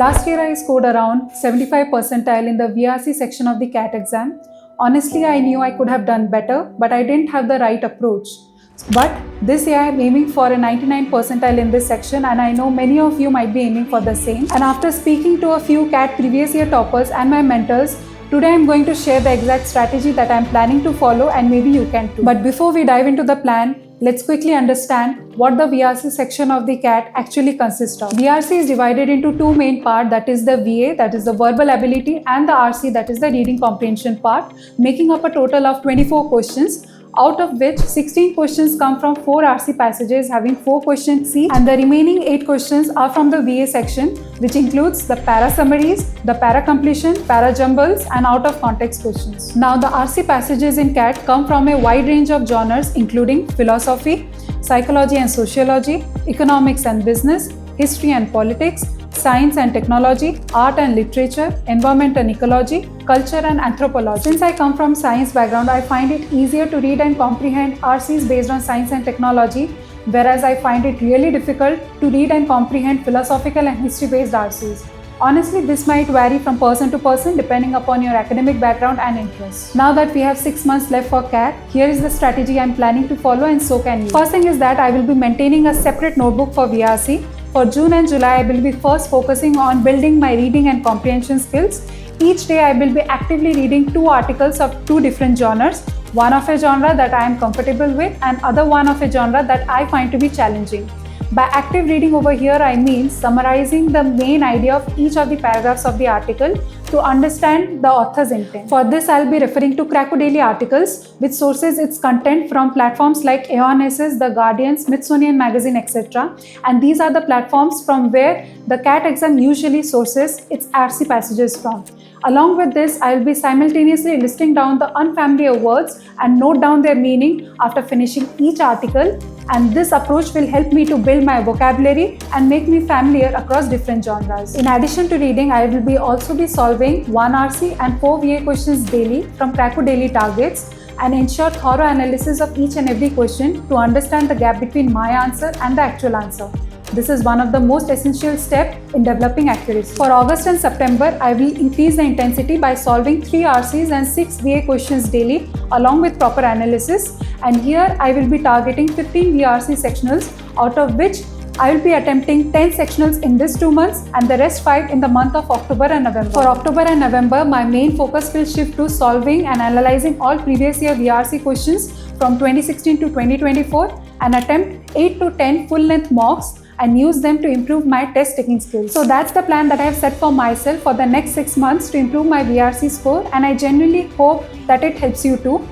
Last year I scored around 75 percentile in the VRC section of the CAT exam. Honestly, I knew I could have done better, but I didn't have the right approach. But this year I am aiming for a 99 percentile in this section, and I know many of you might be aiming for the same. And after speaking to a few CAT previous year toppers and my mentors, today I am going to share the exact strategy that I am planning to follow, and maybe you can too. But before we dive into the plan, let's quickly understand what the VRC section of the CAT actually consists of. VRC is divided into two main parts, that is the VA, that is the verbal ability, and the RC, that is the reading comprehension part, making up a total of 24 questions, out of which 16 questions come from 4 RC passages having 4 questions each, and the remaining 8 questions are from the VA section, which includes the para summaries, the para completion, para jumbles, and out of context questions. Now the RC passages in CAT come from a wide range of genres including philosophy, psychology and sociology, economics and business, history and politics, science and technology, art and literature, environment and ecology, culture and anthropology. Since I come from science background, I find it easier to read and comprehend RCs based on science and technology, whereas I find it really difficult to read and comprehend philosophical and history based RCs. Honestly, this might vary from person to person depending upon your academic background and interests. Now that we have 6 months left for CAT, here is the strategy I am planning to follow, and so can you. First thing is that I will be maintaining a separate notebook for VRC. For June and July, I will be first focusing on building my reading and comprehension skills. Each day, I will be actively reading 2 articles of 2 different genres, one of a genre that I am comfortable with and other one of a genre that I find to be challenging. By active reading over here, I mean summarizing the main idea of each of the paragraphs of the article to understand the author's intent. For this, I'll be referring to Krakow Daily articles, which sources its content from platforms like Aeon Aces, The Guardian, Smithsonian Magazine, etc. And these are the platforms from where the CAT exam usually sources its RC passages from. Along with this, I will be simultaneously listing down the unfamiliar words and note down their meaning after finishing each article, and this approach will help me to build my vocabulary and make me familiar across different genres. In addition to reading, I will also be solving 1 RC and 4 VA questions daily from Krakow Daily targets and ensure thorough analysis of each and every question to understand the gap between my answer and the actual answer. This is one of the most essential steps in developing accuracy. For August and September, I will increase the intensity by solving 3 RCs and 6 VA questions daily along with proper analysis. And here I will be targeting 15 VRC sectionals, out of which I will be attempting 10 sectionals in these 2 months and the rest 5 in the month of October and November. For October and November, my main focus will shift to solving and analyzing all previous year VRC questions from 2016 to 2024 and attempt 8 to 10 full-length mocks and use them to improve my test taking skills. So that's the plan that I have set for myself for the next 6 months to improve my VRC score, and I genuinely hope that it helps you too.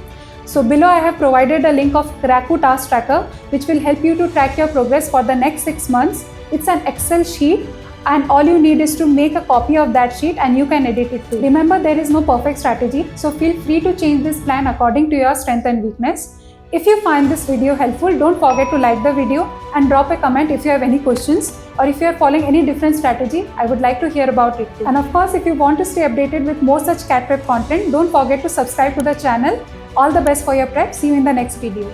So below I have provided a link of Krakow Task Tracker, which will help you to track your progress for the next 6 months. It's an Excel sheet, and all you need is to make a copy of that sheet and you can edit it too. Remember, there is no perfect strategy, so feel free to change this plan according to your strength and weakness. If you find this video helpful, don't forget to like the video and drop a comment if you have any questions, or if you are following any different strategy, I would like to hear about it too. And of course, if you want to stay updated with more such CAT prep content, don't forget to subscribe to the channel. All the best for your prep. See you in the next video.